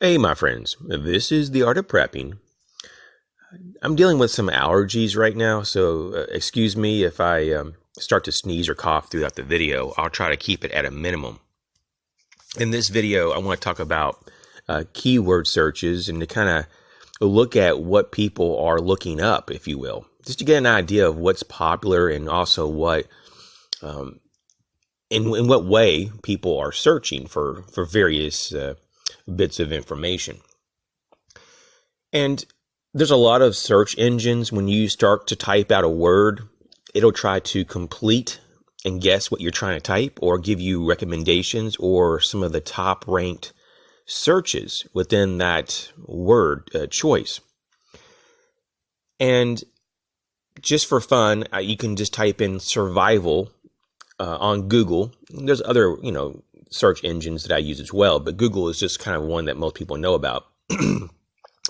Hey, my friends, this is the art of prepping. I'm dealing with some allergies right now, so excuse me if I start to sneeze or cough throughout the video. I'll try to keep it at a minimum. In this video, I want to talk about keyword searches and to kind of look at what people are looking up, if you will, just to get an idea of what's popular and also what, in what way people are searching for various bits of information. And there's a lot of search engines. When you start to type out a word, it'll try to complete and guess what you're trying to type, or give you recommendations or some of the top ranked searches within that word choice. And just for fun, you can just type in survival on Google. There's other, search engines that I use as well, but Google is just kind of one that most people know about.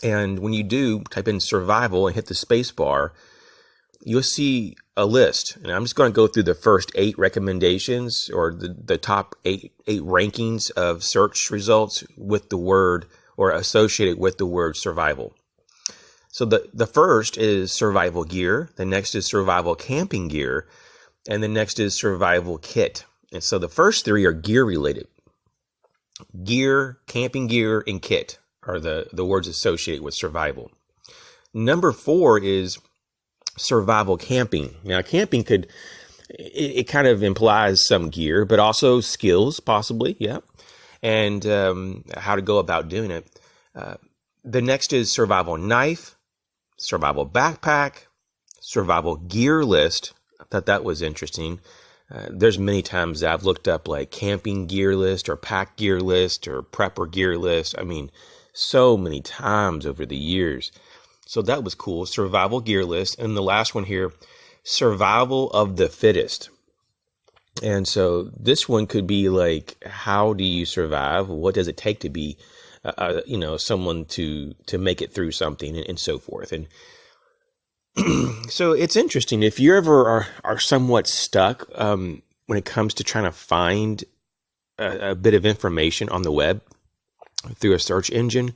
And when you do type in survival and hit the space bar, you'll see a list. And I'm just going to go through the first 8 recommendations, or the top eight rankings of search results with the word or associated with the word survival. So the first is survival gear. The next is survival camping gear. And the next is survival kit. And so the first 3 are gear related. Gear, camping gear, and kit are the words associated with survival. Number 4 is survival camping. Now, camping it kind of implies some gear, but also skills, possibly, yeah, and how to go about doing it. The next is survival knife, survival backpack, survival gear list. I thought that was interesting. There's many times that I've looked up like camping gear list or pack gear list or prepper gear list. I mean, so many times over the years. So that was cool. Survival gear list. And the last one here, survival of the fittest. And so this one could be like, how do you survive? What does it take to be, someone to make it through something, and so forth. And so it's interesting. If you ever are somewhat stuck when it comes to trying to find a bit of information on the web through a search engine,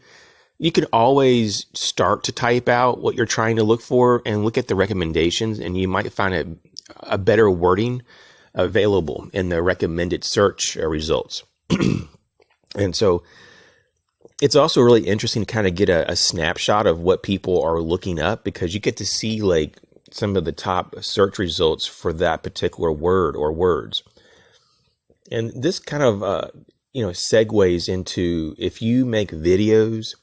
you can always start to type out what you're trying to look for and look at the recommendations, and you might find a better wording available in the recommended search results. And so it's also really interesting to kind of get a snapshot of what people are looking up, because you get to see like some of the top search results for that particular word or words. And this kind of, segues into, if you make videos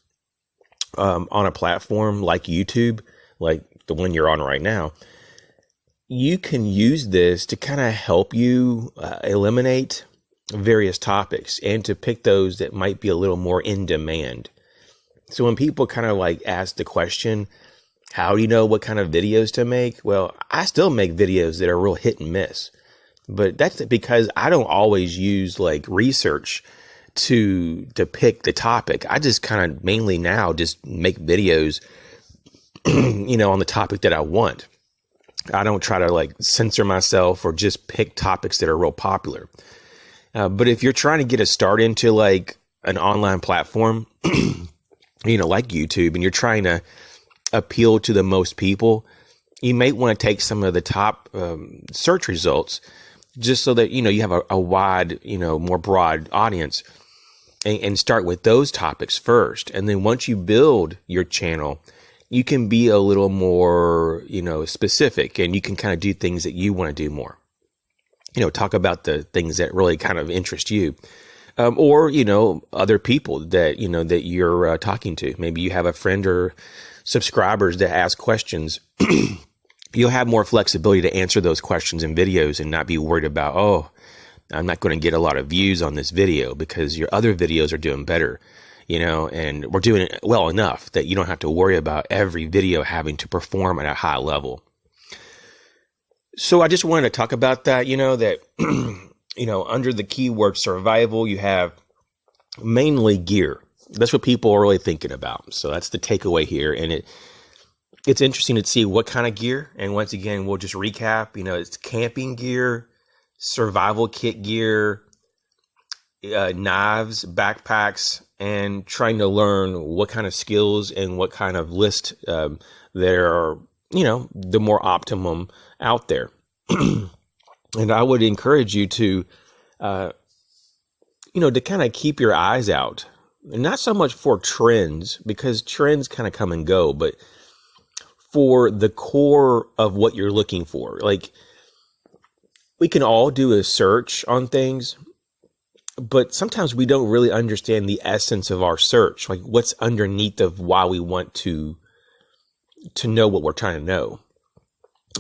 on a platform like YouTube, like the one you're on right now, you can use this to kind of help you eliminate various topics and to pick those that might be a little more in demand. So when people kind of like ask the question, how do you know what kind of videos to make? Well, I still make videos that are real hit and miss, but that's because I don't always use like research to pick the topic. I just kind of mainly now just make videos, on the topic that I want. I don't try to like censor myself or just pick topics that are real popular. But if you're trying to get a start into like an online platform, like YouTube, and you're trying to appeal to the most people, you might want to take some of the top search results, just so that, you have a wide, more broad audience, and start with those topics first. And then once you build your channel, you can be a little more, specific, and you can kind of do things that you want to do more. Talk about the things that really kind of interest you, or, other people that, that you're talking to. Maybe you have a friend or subscribers that ask questions. You'll have more flexibility to answer those questions in videos and not be worried about, oh, I'm not going to get a lot of views on this video because your other videos are doing better, and we're doing it well enough that you don't have to worry about every video having to perform at a high level. So I just wanted to talk about that, that, under the keyword survival, you have mainly gear. That's what people are really thinking about. So that's the takeaway here. And it's interesting to see what kind of gear. And once again, we'll just recap, it's camping gear, survival kit gear, knives, backpacks, and trying to learn what kind of skills and what kind of list there are, the more optimum out there. And I would encourage you to, to kind of keep your eyes out. And not so much for trends, because trends kind of come and go, but for the core of what you're looking for. Like, we can all do a search on things, but sometimes we don't really understand the essence of our search, like what's underneath of why we want to know what we're trying to know.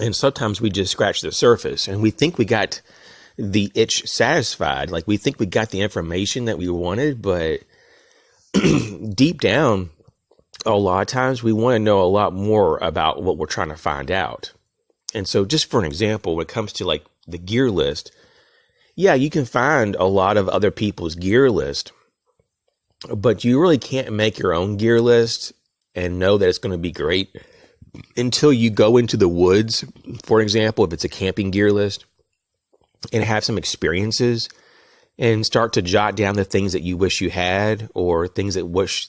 And sometimes we just scratch the surface and we think we got the itch satisfied. Like, we think we got the information that we wanted, but deep down, a lot of times we want to know a lot more about what we're trying to find out. And so, just for an example, when it comes to like the gear list, yeah, you can find a lot of other people's gear list, but you really can't make your own gear list and know that it's going to be great until you go into the woods, for example, if it's a camping gear list, and have some experiences and start to jot down the things that you wish you had, or things that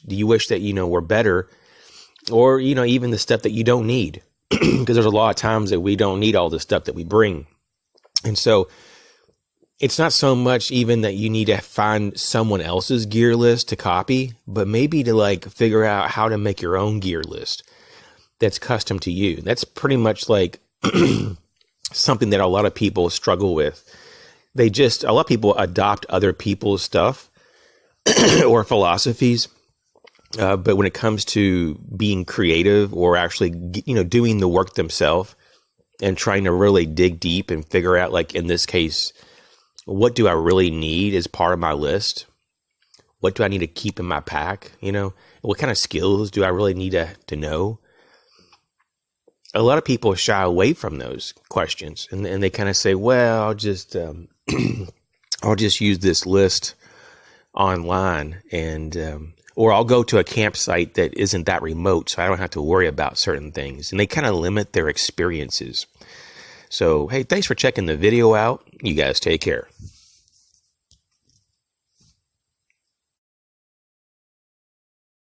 you wish that, were better, or, even the stuff that you don't need, because there's a lot of times that we don't need all the stuff that we bring. And so it's not so much even that you need to find someone else's gear list to copy, but maybe to like figure out how to make your own gear list that's custom to you. That's pretty much like something that a lot of people struggle with. A lot of people adopt other people's stuff or philosophies. But when it comes to being creative or actually, doing the work themselves and trying to really dig deep and figure out, like in this case, what do I really need as part of my list? What do I need to keep in my pack? What kind of skills do I really need to know? A lot of people shy away from those questions, and they kind of say, well, I'll just use this list online, and or I'll go to a campsite that isn't that remote, so I don't have to worry about certain things. And they kind of limit their experiences. So, hey, thanks for checking the video out. You guys take care.